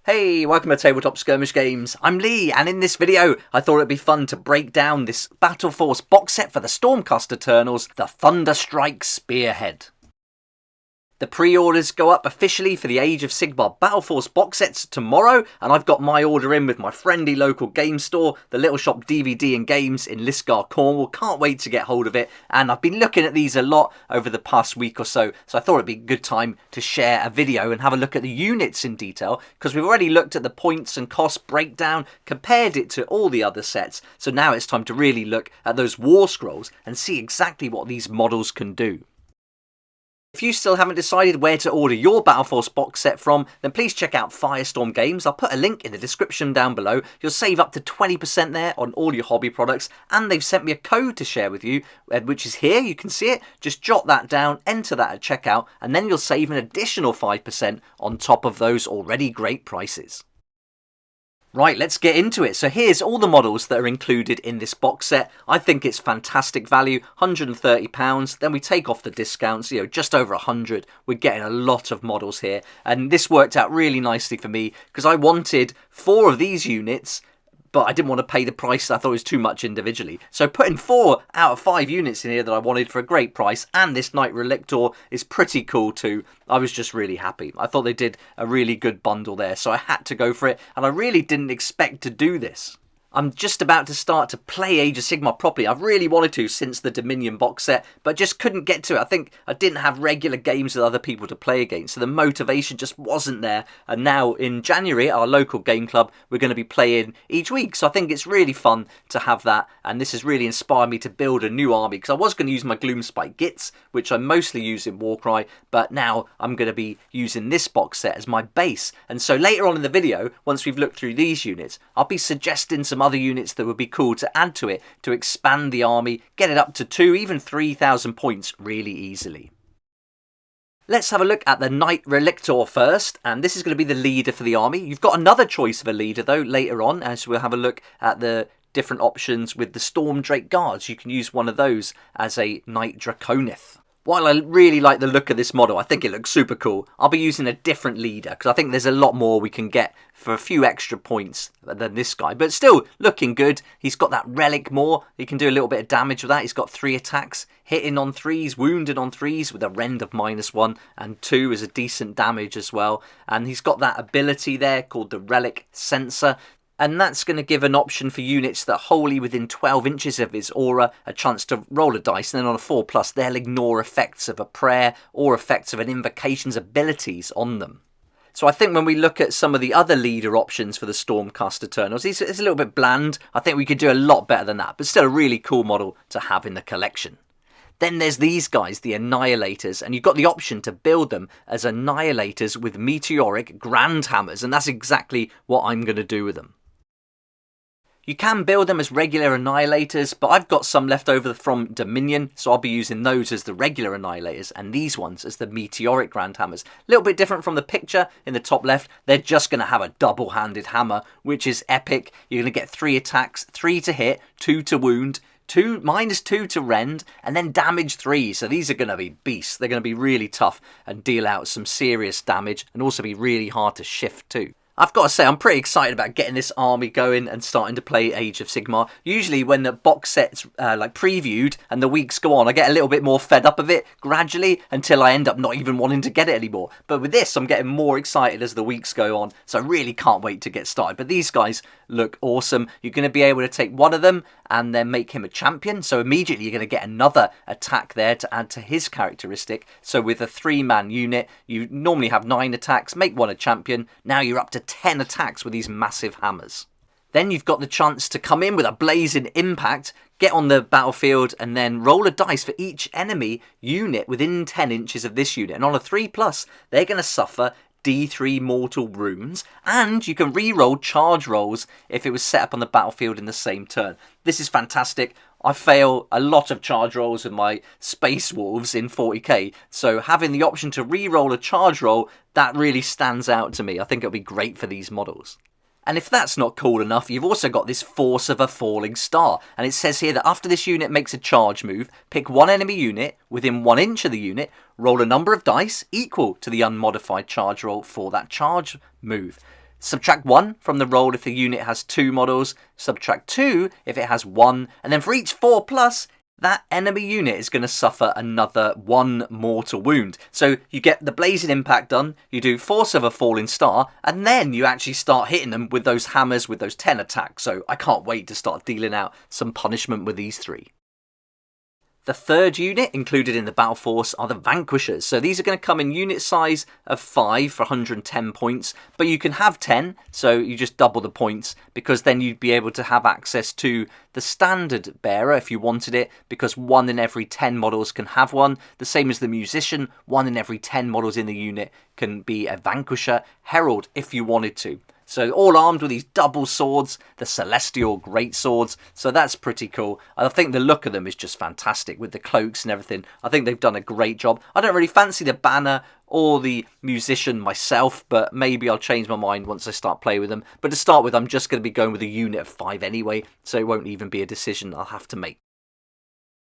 Hey, welcome to Tabletop Skirmish Games. I'm Lee, and in this video, I thought it'd be fun to break down this BATTLEFORCE box set for the Stormcast Eternals, the Thunderstrike Spearhead. The pre-orders go up officially for the Age of Sigmar BATTLEFORCE box sets tomorrow, and I've got my order in with my friendly local game store, the Little Shop DVD and Games in Lisgar, Cornwall. Can't wait to get hold of it, and I've been looking at these a lot over the past week or so I thought it'd be a good time to share a video and have a look at the units in detail, because we've already looked at the points and cost breakdown, compared it to all the other sets, so now it's time to really look at those war scrolls and see exactly what these models can do. If you still haven't decided where to order your BATTLEFORCE box set from, then please check out Firestorm Games. I'll put a link in the description down below. You'll save up to 20% there on all your hobby products, and they've sent me a code to share with you, which is here. You can see it. Just jot that down, enter that at checkout, and then you'll save an additional 5% on top of those already great prices. Right, let's get into it. So here's all the models that are included in this box set. I think it's fantastic value, £130. Then we take off the discounts, just over 100. We're getting a lot of models here. And this worked out really nicely for me because I wanted 4 of these units, but I didn't want to pay the price. I thought it was too much individually. So putting 4 out of 5 units in here that I wanted for a great price, and this Knight Reluctor is pretty cool too. I was just really happy. I thought they did a really good bundle there, so I had to go for it, and I really didn't expect to do this. I'm just about to start to play Age of Sigmar properly. I've really wanted to since the Dominion box set, but just couldn't get to it. I think I didn't have regular games with other people to play against, so the motivation just wasn't there. And now in January, at our local game club, we're going to be playing each week, so I think it's really fun to have that, and this has really inspired me to build a new army, because I was going to use my Gloomspite Gits, which I mostly use in Warcry, but now I'm going to be using this box set as my base. And so later on in the video, once we've looked through these units, I'll be suggesting some other units that would be cool to add to it to expand the army, get it up to 2, even 3,000 points really easily. Let's have a look at the Knight Reluctor first, and this is going to be the leader for the army. You've got another choice of a leader though later on, as we'll have a look at the different options with the Storm Drake Guards. You can use one of those as a Knight Draconith. While I really like the look of this model, I think it looks super cool, I'll be using a different leader, because I think there's a lot more we can get for a few extra points than this guy. But still, looking good. He's got that relic more. He can do a little bit of damage with that. He's got 3 attacks, hitting on 3s, wounded on 3s with a rend of -1, and 2 is a decent damage as well. And he's got that ability there called the Relic Sensor. And that's going to give an option for units that are wholly within 12 inches of his aura a chance to roll a dice, and then on a 4+, they'll ignore effects of a prayer or effects of an invocation's abilities on them. So I think when we look at some of the other leader options for the Stormcast Eternals, it's a little bit bland. I think we could do a lot better than that, but still a really cool model to have in the collection. Then there's these guys, the Annihilators, and you've got the option to build them as Annihilators with meteoric grand hammers, and that's exactly what I'm going to do with them. You can build them as regular Annihilators, but I've got some left over from Dominion, so I'll be using those as the regular Annihilators and these ones as the Meteoric Grand Hammers. A little bit different from the picture in the top left. They're just going to have a double-handed hammer, which is epic. You're going to get 3 attacks, 3 to hit, 2 to wound, -2 to rend, and then damage 3. So these are going to be beasts. They're going to be really tough and deal out some serious damage, and also be really hard to shift too. I've got to say, I'm pretty excited about getting this army going and starting to play Age of Sigmar. Usually when the box set's previewed and the weeks go on, I get a little bit more fed up of it gradually until I end up not even wanting to get it anymore. But with this, I'm getting more excited as the weeks go on, so I really can't wait to get started. But these guys look awesome. You're going to be able to take one of them and then make him a champion, so immediately you're going to get another attack there to add to his characteristic. So with a 3-man unit, you normally have 9 attacks, make one a champion. Now you're up to 10 attacks with these massive hammers. Then you've got the chance to come in with a blazing impact, get on the battlefield, and then roll a dice for each enemy unit within 10 inches of this unit. And on a 3+, they're going to suffer D3 mortal wounds, and you can re-roll charge rolls if it was set up on the battlefield in the same turn. This is fantastic. I fail a lot of charge rolls with my Space Wolves in 40k, so having the option to re-roll a charge roll, that really stands out to me. I think it'll be great for these models. And if that's not cool enough, you've also got this Force of a Falling Star. And it says here that after this unit makes a charge move, pick one enemy unit within 1 inch of the unit, roll a number of dice equal to the unmodified charge roll for that charge move. Subtract 1 from the roll if the unit has 2 models, subtract 2 if it has 1, and then for each 4+, that enemy unit is going to suffer another 1 mortal wound. So you get the blazing impact done, you do Force of a Falling Star, and then you actually start hitting them with those hammers with those 10 attacks. So I can't wait to start dealing out some punishment with these 3. The third unit included in the Battle Force are the Vanquishers. So these are going to come in unit size of 5 for 110 points, but you can have 10, so you just double the points, because then you'd be able to have access to the standard bearer if you wanted it, because 1 in every 10 models can have one. The same as the Musician, 1 in every 10 models in the unit can be a Vanquisher. Herald if you wanted to. So all armed with these double swords, the Celestial Great Swords, so that's pretty cool. I think the look of them is just fantastic with the cloaks and everything. I think they've done a great job. I don't really fancy the banner or the Musician myself, but maybe I'll change my mind once I start playing with them. But to start with, I'm just going to be going with a unit of 5 anyway, so it won't even be a decision I'll have to make.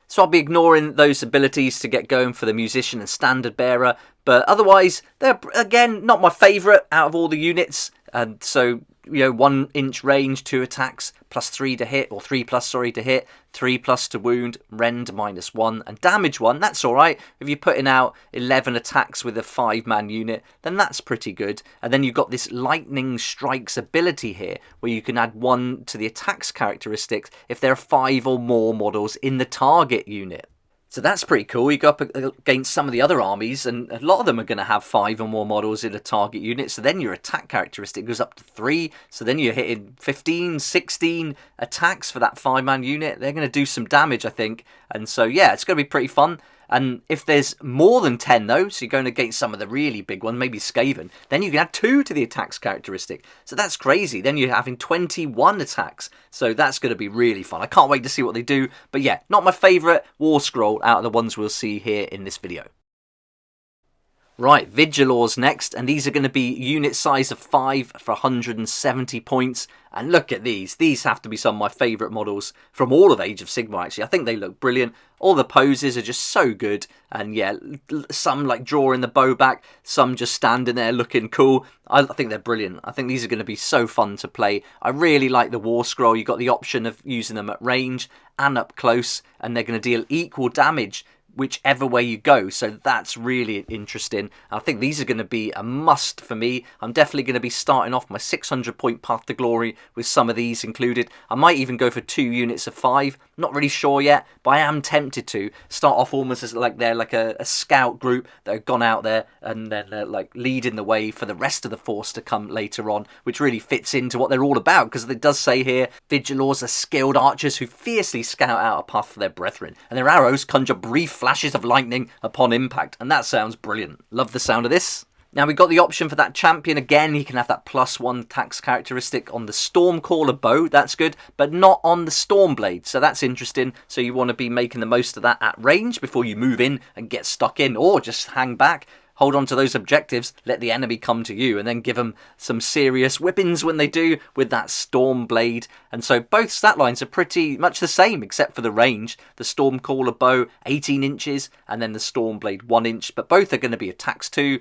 So I'll be ignoring those abilities to get going for the Musician and Standard Bearer, but otherwise, they're, again, not my favourite out of all the units. And so, 1 inch range, 2 attacks, +3 to hit, or 3+, sorry, to hit, 3+ to wound, rend -1, and damage 1, that's alright. If you're putting out 11 attacks with a 5-man unit, then that's pretty good. And then you've got this Lightning Strikes ability here, where you can add 1 to the attacks characteristics if there are 5 or more models in the target unit. So that's pretty cool. You go up against some of the other armies, and a lot of them are going to have 5 or more models in a target unit. So then your attack characteristic goes up to 3. So then you're hitting 15, 16 attacks for that 5-man unit. They're going to do some damage, I think. And so, yeah, it's going to be pretty fun. And if there's more than 10 though, so you're going against some of the really big ones, maybe Skaven, then you can add 2 to the attacks characteristic. So that's crazy. Then you're having 21 attacks. So that's going to be really fun. I can't wait to see what they do. But yeah, not my favourite War Scroll out of the ones we'll see here in this video. Right, Vigilor's next, and these are going to be unit size of 5 for 170 points. And look at these. These have to be some of my favourite models from all of Age of Sigmar, actually. I think they look brilliant. All the poses are just so good. And yeah, some like drawing the bow back, some just standing there looking cool. I think they're brilliant. I think these are going to be so fun to play. I really like the War Scroll. You've got the option of using them at range and up close, and they're going to deal equal damage whichever way you go, so that's really interesting. I think these are going to be a must for me. I'm definitely going to be starting off my 600 point path to glory with some of these included. I might even go for 2 units of 5, not really sure yet, but I am tempted to start off almost as like they're like a scout group that have gone out there, and then they're like leading the way for the rest of the force to come later on, which really fits into what they're all about, because it does say here, Vigilors are skilled archers who fiercely scout out a path for their brethren, and their arrows conjure brief flashes of lightning upon impact, and that sounds brilliant. Love the sound of this. Now we've got the option for that champion again. He can have that +1 attacks characteristic on the Stormcaller bow, that's good, but not on the Stormblade, so that's interesting. So you want to be making the most of that at range before you move in and get stuck in, or just hang back. Hold on to those objectives, let the enemy come to you, and then give them some serious whippings when they do with that Stormblade. And so both stat lines are pretty much the same, except for the range. The Stormcaller bow, 18 inches, and then the Stormblade, 1 inch. But both are going to be attacks 2,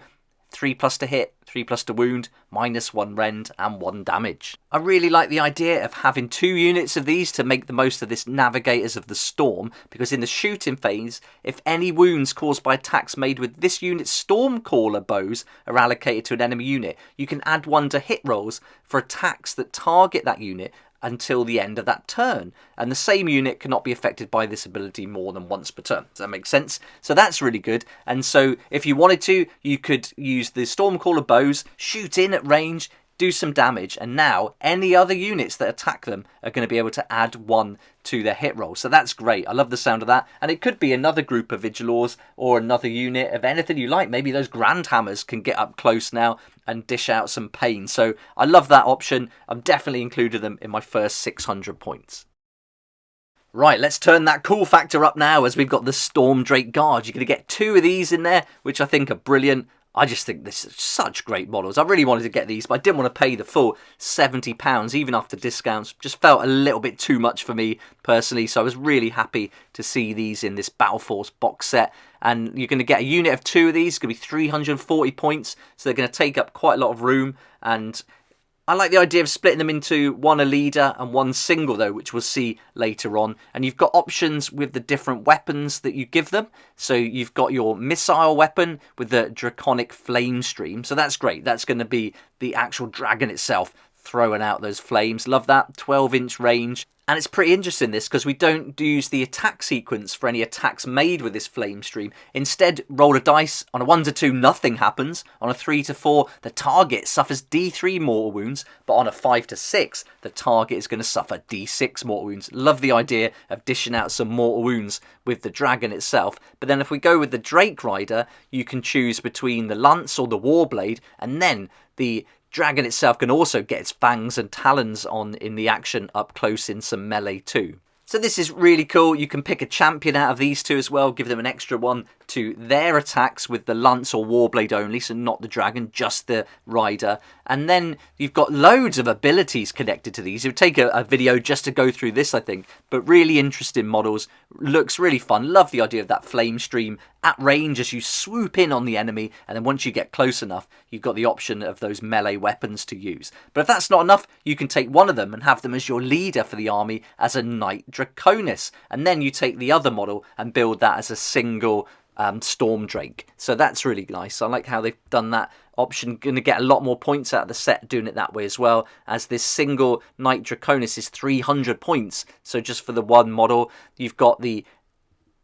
3+ to hit, 3+ to wound, -1 rend, and 1 damage. I really like the idea of having 2 units of these to make the most of this Navigators of the Storm, because in the shooting phase, if any wounds caused by attacks made with this unit's Stormcaller bows are allocated to an enemy unit, you can add 1 to hit rolls for attacks that target that unit until the end of that turn, and the same unit cannot be affected by this ability more than once per turn. Does that make sense? So that's really good. And so if you wanted to, you could use the Stormcaller bows, shoot in at range, do some damage, and now any other units that attack them are going to be able to add 1 to their hit roll. So that's great. I love the sound of that. And it could be another group of Vigilors or another unit of anything you like. Maybe those Grand Hammers can get up close now and dish out some pain. So I love that option. I'm definitely included them in my first 600 points. Right, let's turn that cool factor up now, as we've got the Stormdrake Guard. You're going to get 2 of these in there, which I think are brilliant. I just think this is such great models. I really wanted to get these, but I didn't want to pay the full £70, even after discounts. Just felt a little bit too much for me personally, so I was really happy to see these in this Battle Force box set. And you're going to get a unit of 2 of these. It's going to be 340 points, so they're going to take up quite a lot of room. And I like the idea of splitting them into one a leader and one single though, which we'll see later on. And you've got options with the different weapons that you give them. So you've got your missile weapon with the draconic flame stream. So that's great. That's going to be the actual dragon itself throwing out those flames. Love that. 12-inch range. And it's pretty interesting this because we don't use the attack sequence for any attacks made with this flame stream. Instead, roll a dice. On a 1 to 2, nothing happens. On a 3 to 4, the target suffers D3 mortal wounds. But on a 5 to 6, the target is going to suffer D6 mortal wounds. Love the idea of dishing out some mortal wounds with the dragon itself. But then if we go with the Drake Rider, you can choose between the lance or the warblade. And then the dragon itself can also get its fangs and talons on in the action up close in some melee too. So this is really cool. You can pick a champion out of these two as well, give them an extra one to their attacks with the lance or warblade only, so not the dragon, just the rider. And then you've got loads of abilities connected to these. It would take a video just to go through this, I think, but really interesting models. Looks really fun. Love the idea of that flame stream at range as you swoop in on the enemy, and then once you get close enough, you've got the option of those melee weapons to use. But if that's not enough, you can take one of them and have them as your leader for the army as a Knight Draconis, and then you take the other model and build that as a single Storm Drake. So that's really nice. I like how they've done that option. Going to get a lot more points out of the set doing it that way as well, as this single Knight Draconis is 300 points. So just for the one model, you've got the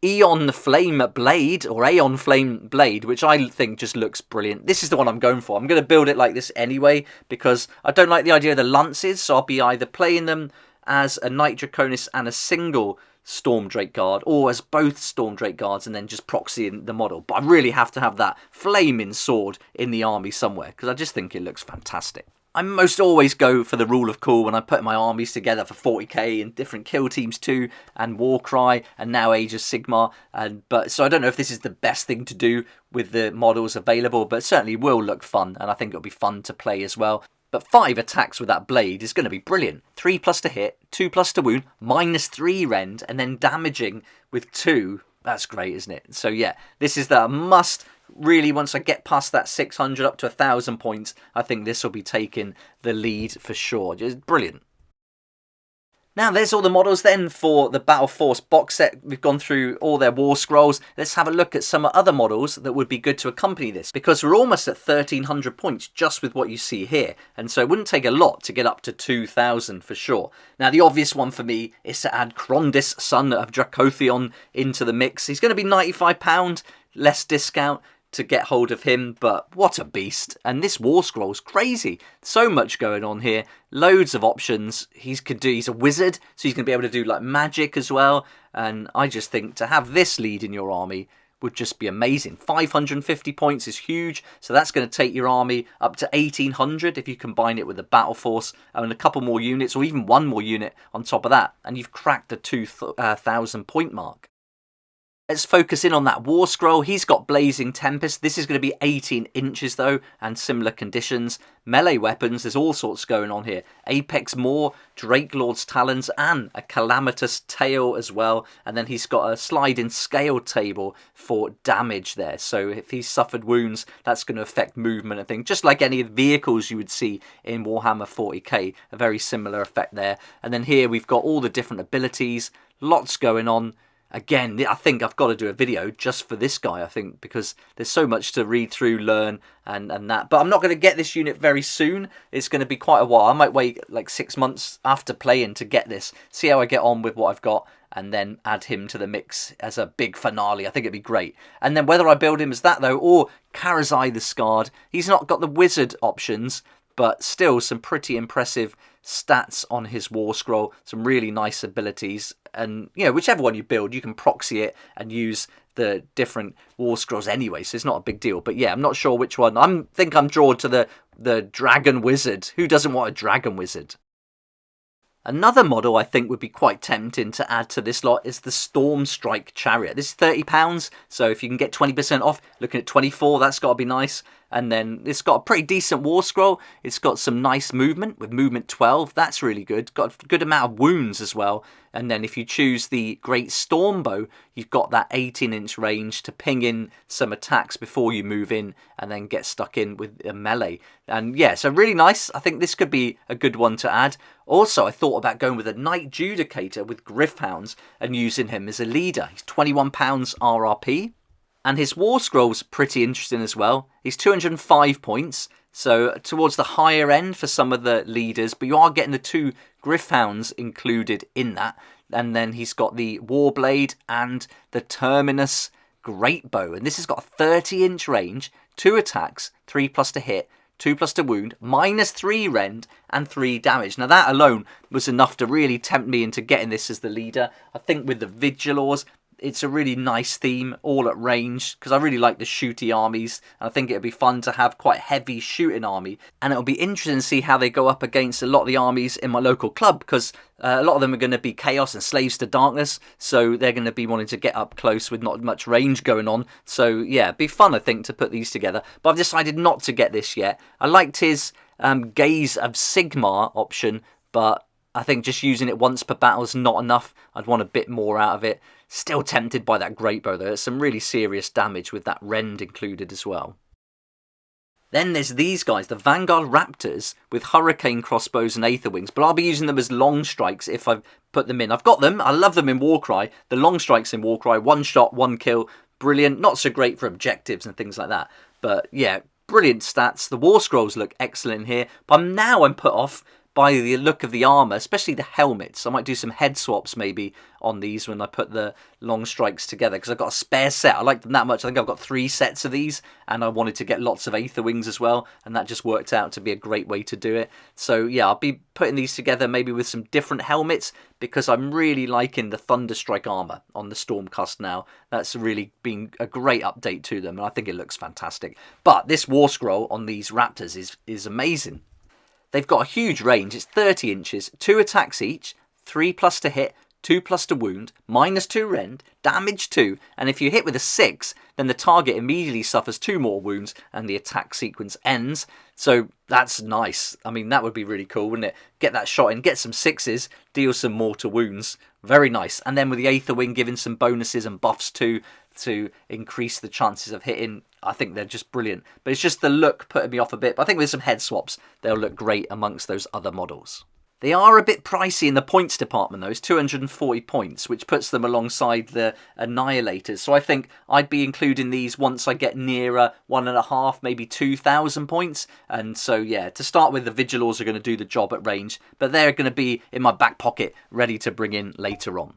Aeon Flame Blade, or Aeon Flame Blade, which I think just looks brilliant. This is the one I'm going for. I'm going to build it like this anyway, because I don't like the idea of the lances, so I'll be either playing them as a Knight Draconis and a single Storm Drake Guard, or as both Storm Drake Guards and then just proxying the model. But I really have to have that flaming sword in the army somewhere, because I just think it looks fantastic. I most always go for the rule of cool when I put my armies together for 40k and different kill teams too, and Warcry, and now Age of Sigmar. So I don't know if this is the best thing to do with the models available, but it certainly will look fun, and I think it'll be fun to play as well. But 5 attacks with that blade is going to be brilliant. 3+ to hit, 2+ to wound, -3 rend, and then damaging with 2. That's great, isn't it? So yeah, this is the must. Really, once I get past that 600 up to 1,000 points, I think this will be taking the lead for sure. Just brilliant. Now, there's all the models then for the BattleForce box set. We've gone through all their war scrolls. Let's have a look at some other models that would be good to accompany this, because we're almost at 1,300 points just with what you see here. And so it wouldn't take a lot to get up to 2,000 for sure. Now, the obvious one for me is to add Crondis, son of Dracotheon, into the mix. He's going to be £95, less discount to get hold of him, but what a beast. And this war scroll's crazy. So much going on here, loads of options. He's a wizard, so he's going to be able to do like magic as well, and I just think to have this lead in your army would just be amazing. 550 points is huge, so that's going to take your army up to 1,800 if you combine it with the BattleForce and a couple more units, or even one more unit on top of that, and you've cracked the 2,000 point mark. Let's focus in on that War Scroll. He's got Blazing Tempest. This is going to be 18 inches though, and similar conditions. Melee weapons, there's all sorts going on here. Apex Maw, Drake Lord's Talons, and a Calamitous Tail as well. And then he's got a sliding scale table for damage there. So if he's suffered wounds, that's going to affect movement and things. Just like any vehicles you would see in Warhammer 40k, a very similar effect there. And then here we've got all the different abilities, lots going on. Again, I think I've got to do a video just for this guy, I think, because there's so much to read through, learn, and that. But I'm not going to get this unit very soon. It's going to be quite a while. I might wait like 6 months after playing to get this, see how I get on with what I've got, and then add him to the mix as a big finale. I think it'd be great. And then whether I build him as that, though, or Karazai the Scarred, he's not got the wizard options, but still some pretty impressive stats on his War Scroll, some really nice abilities, and you know, whichever one you build, you can proxy it and use the different War Scrolls anyway, so it's not a big deal. But yeah, I'm not sure which one. I think I'm drawn to the Dragon Wizard. Who doesn't want a Dragon Wizard? Another model I think would be quite tempting to add to this lot is the Stormstrike Chariot. This is £30, so if you can get 20% off, looking at 24, that's got to be nice. And then it's got a pretty decent war scroll. It's got some nice movement with movement 12. That's really good. Got a good amount of wounds as well. And then if you choose the Great Storm Bow, you've got that 18-inch range to ping in some attacks before you move in and then get stuck in with a melee. And yeah, so really nice. I think this could be a good one to add. Also, I thought about going with a Knight Judicator with Griffhounds and using him as a leader. He's £21 RRP. And his War Scroll's pretty interesting as well. He's 205 points, so towards the higher end for some of the leaders, but you are getting the 2 Griffhounds included in that. And then he's got the Warblade and the Terminus Great Bow. And this has got a 30-inch range, 2 attacks, 3+ to hit, 2+ to wound, -3 rend, and 3 damage. Now that alone was enough to really tempt me into getting this as the leader. I think with the Vigilors, it's a really nice theme, all at range, because I really like the shooty armies, and I think it'd be fun to have quite a heavy shooting army. And it'll be interesting to see how they go up against a lot of the armies in my local club, because a lot of them are going to be Chaos and Slaves to Darkness, so they're going to be wanting to get up close with not much range going on. So yeah, it'd be fun, I think, to put these together. But I've decided not to get this yet. I liked his Gaze of Sigmar option, but I think just using it once per battle is not enough. I'd want a bit more out of it. Still tempted by that Great Bow though. There's some really serious damage with that rend included as well. Then there's these guys, the Vanguard Raptors with Hurricane Crossbows and Aether Wings, but I'll be using them as long strikes if I put them in. I've got them, I love them in Warcry. The long strikes in Warcry, 1 shot, 1 kill, brilliant. Not so great for objectives and things like that, but yeah, brilliant stats. The War Scrolls look excellent here, but now I'm put off by the look of the armour, especially the helmets. I might do some head swaps maybe on these when I put the long strikes together, because I've got a spare set. I like them that much. I think I've got 3 sets of these, and I wanted to get lots of Aether Wings as well, and that just worked out to be a great way to do it. So yeah, I'll be putting these together maybe with some different helmets, because I'm really liking the Thunderstrike armour on the Stormcast now. That's really been a great update to them, and I think it looks fantastic. But this War Scroll on these Raptors is amazing. They've got a huge range. It's 30 inches, 2 attacks each, 3+ to hit, 2+ to wound, -2 rend, damage 2, and if you hit with a 6, then the target immediately suffers 2 more wounds and the attack sequence ends. So that's nice. I mean, that would be really cool, wouldn't it? Get that shot in, get some 6s, deal some mortal wounds. Very nice. And then with the Aether Wing giving some bonuses and buffs too, to increase the chances of hitting. I think they're just brilliant. But it's just the look putting me off a bit. But I think with some head swaps, they'll look great amongst those other models. They are a bit pricey in the points department though. It's 240 points, which puts them alongside the Annihilators. So I think I'd be including these once I get nearer 1.5, maybe 2,000 points. And so yeah, to start with, the Vigilors are going to do the job at range, but they're going to be in my back pocket, ready to bring in later on.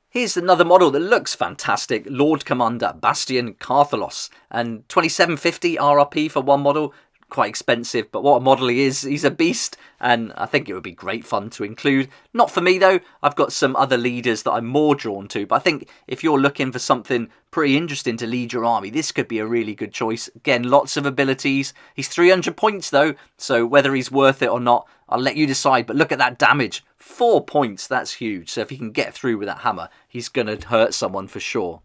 Here's another model that looks fantastic, Lord Commander Bastian Carthalos, and 2750 RRP for one model. Quite expensive, but what a model he is. He's a beast, and I think it would be great fun to include. Not for me though. I've got some other leaders that I'm more drawn to, but I think if you're looking for something pretty interesting to lead your army, this could be a really good choice. Again, lots of abilities. He's 300 points though, so whether he's worth it or not, I'll let you decide. But look at that damage, 4 points, that's huge. So if he can get through with that hammer, he's going to hurt someone for sure.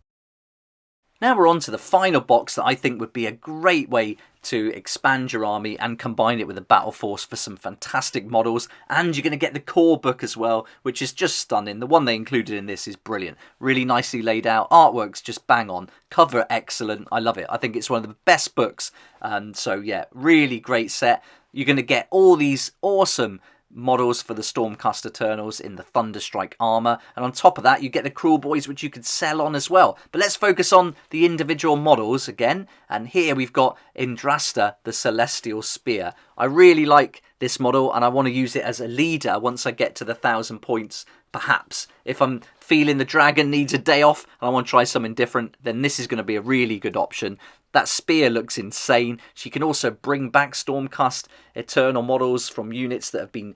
Now we're on to the final box that I think would be a great way to expand your army and combine it with a battle force for some fantastic models. And you're going to get the core book as well, which is just stunning. The one they included in this is brilliant. Really nicely laid out. Artwork's just bang on. Cover excellent. I love it. I think it's one of the best books. And so yeah, really great set. You're going to get all these awesome models for the Stormcast Eternals in the Thunderstrike armour, and on top of that you get the Cruel Boys, which you could sell on as well. But let's focus on the individual models again, and here we've got in Drasta the Celestial Spear. I really like this model and I want to use it as a leader once I get to the 1,000 points. Perhaps if I'm feeling the dragon needs a day off and I want to try something different, then this is going to be a really good option. That spear looks insane. She can also bring back Stormcast Eternal models from units that have been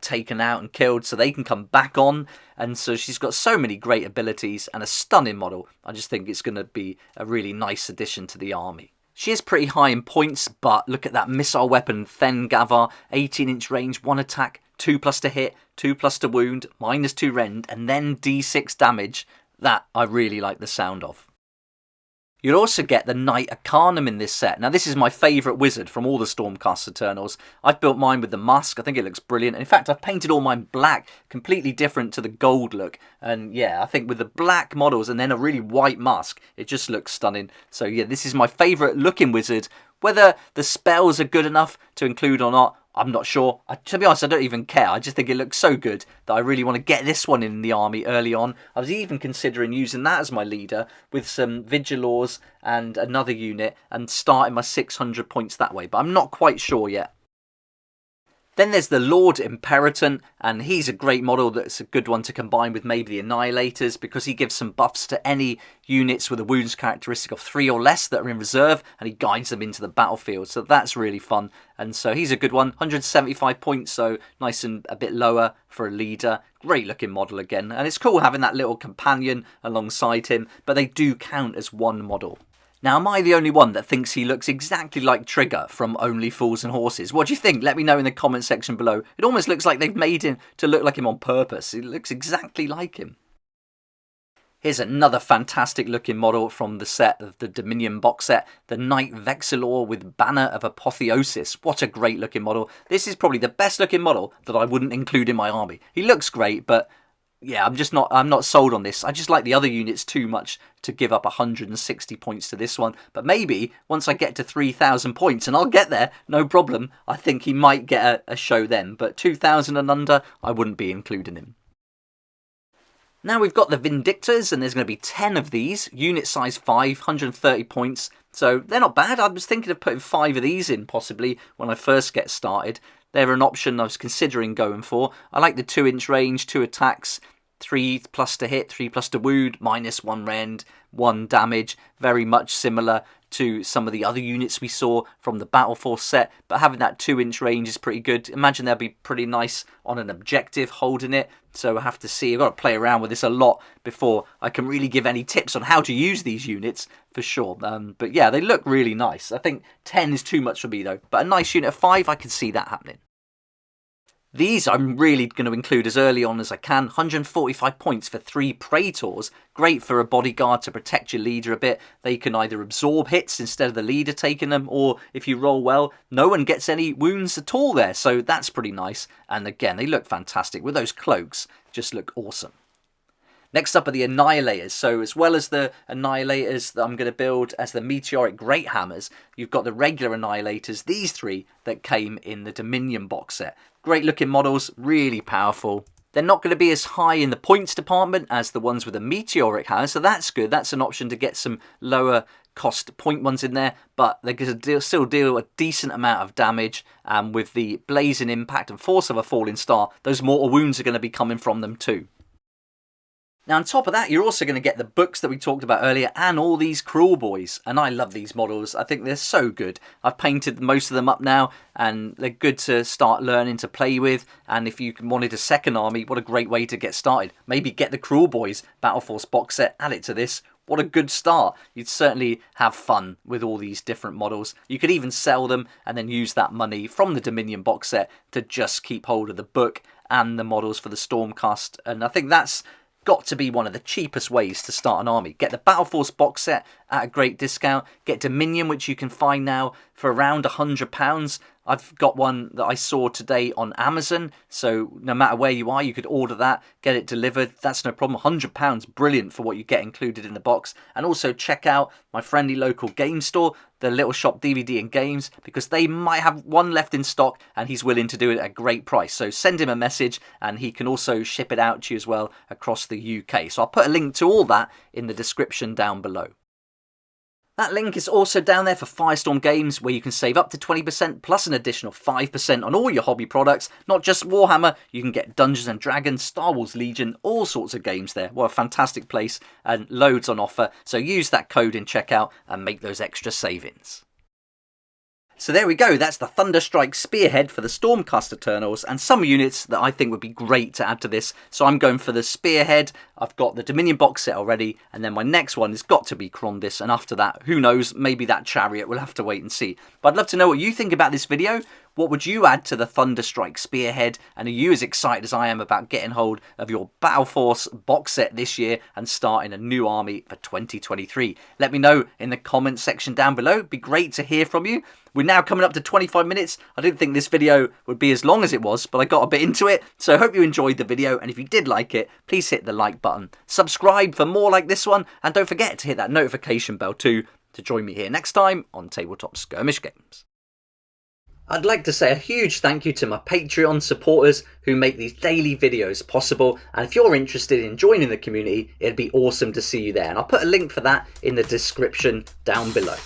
taken out and killed, so they can come back on. And so she's got so many great abilities and a stunning model. I just think it's going to be a really nice addition to the army. She is pretty high in points, but look at that missile weapon, Thengavar, 18-inch range, 1 attack, 2+ to hit, 2+ to wound, -2 rend, and then D6 damage. That I really like the sound of. You'll also get the Knight of Karnum in this set. Now, this is my favourite wizard from all the Stormcast Eternals. I've built mine with the Musk. I think it looks brilliant. In fact, I've painted all mine black, completely different to the gold look. And yeah, I think with the black models and then a really white Musk, it just looks stunning. So yeah, this is my favourite looking wizard. Whether the spells are good enough to include or not, I'm not sure. To be honest, I don't even care. I just think it looks so good that I really want to get this one in the army early on. I was even considering using that as my leader with some Vigilors and another unit and starting my 600 points that way. But I'm not quite sure yet. Then there's the Lord Imperator, and he's a great model that's a good one to combine with maybe the Annihilators because he gives some buffs to any units with a wounds characteristic of 3 or less that are in reserve, and he guides them into the battlefield, so that's really fun. And so he's a good one, 175 points, so nice and a bit lower for a leader. Great looking model again, and it's cool having that little companion alongside him, but they do count as one model. Now, am I the only one that thinks he looks exactly like Trigger from Only Fools and Horses? What do you think? Let me know in the comment section below. It almost looks like they've made him to look like him on purpose. It looks exactly like him. Here's another fantastic looking model from the set of the Dominion box set, the Knight Vexilore with Banner of Apotheosis. What a great looking model. This is probably the best looking model that I wouldn't include in my army. He looks great, but yeah, I'm not sold on this. I just like the other units too much to give up 160 points to this one. But maybe once I get to 3,000 points, and I'll get there, no problem, I think he might get a show then. But 2,000 and under, I wouldn't be including him. Now we've got the Vindictors, and there's going to be 10 of these. Unit size 5, 130 points. So they're not bad. I was thinking of putting 5 of these in, possibly, when I first get started. They're an option I was considering going for. I like the 2-inch range, 2 attacks, 3+ to hit, 3+ to wound, -1 rend, 1 damage. Very much similar to some of the other units we saw from the BattleForce set, but having that 2-inch range is pretty good. Imagine they'll be pretty nice on an objective holding it, so I have to see. I've got to play around with this a lot before I can really give any tips on how to use these units for sure. But yeah, they look really nice. I think 10 is too much for me though, but a nice unit of 5, I can see that happening. These I'm really going to include as early on as I can. 145 points for 3 Praetors. Great for a bodyguard to protect your leader a bit. They can either absorb hits instead of the leader taking them, or if you roll well, no one gets any wounds at all there. So that's pretty nice. And again, they look fantastic with those cloaks. Just look awesome. Next up are the Annihilators. So as well as the Annihilators that I'm going to build as the Meteoric Great Hammers, you've got the regular Annihilators, these 3 that came in the Dominion box set. Great looking models, really powerful. They're not going to be as high in the points department as the ones with the Meteoric Hammer, so that's good. That's an option to get some lower cost point ones in there, but they're going to still deal a decent amount of damage. And with the Blazing Impact and Force of a Falling Star, those mortal wounds are going to be coming from them too. Now on top of that, you're also going to get the books that we talked about earlier and all these Cruel Boys. And I love these models. I think they're so good. I've painted most of them up now and they're good to start learning to play with. And if you wanted a second army, what a great way to get started. Maybe get the Cruel Boys BattleForce box set, add it to this. What a good start. You'd certainly have fun with all these different models. You could even sell them and then use that money from the Dominion box set to just keep hold of the book and the models for the Stormcast. And I think that's got to be one of the cheapest ways to start an army. Get the BattleForce box set at a great discount. Get Dominion, which you can find now for around £100. I've got one that I saw today on Amazon, so no matter where you are, you could order that, get it delivered. That's no problem. £100, brilliant for what you get included in the box. And also check out my friendly local game store, the Little Shop DVD and Games, because they might have one left in stock and he's willing to do it at a great price. So send him a message and he can also ship it out to you as well across the UK. So I'll put a link to all that in the description down below. That link is also down there for Firestorm Games, where you can save up to 20% plus an additional 5% on all your hobby products. Not just Warhammer, you can get Dungeons and Dragons, Star Wars Legion, all sorts of games there. What a fantastic place and loads on offer. So use that code in checkout and make those extra savings. So there we go, that's the Thunderstrike Spearhead for the Stormcast Eternals and some units that I think would be great to add to this. So I'm going for the Spearhead, I've got the Dominion box set already, and then my next one has got to be Crondis, and after that, who knows, maybe that Chariot, we'll have to wait and see. But I'd love to know what you think about this video. What would you add to the Thunderstrike Spearhead? And are you as excited as I am about getting hold of your BattleForce box set this year and starting a new army for 2023? Let me know in the comments section down below. It'd be great to hear from you. We're now coming up to 25 minutes. I didn't think this video would be as long as it was, but I got a bit into it. So I hope you enjoyed the video, and if you did like it, please hit the like button. Subscribe for more like this one, and don't forget to hit that notification bell too to join me here next time on Tabletop Skirmish Games. I'd like to say a huge thank you to my Patreon supporters who make these daily videos possible, and if you're interested in joining the community, it'd be awesome to see you there, and I'll put a link for that in the description down below.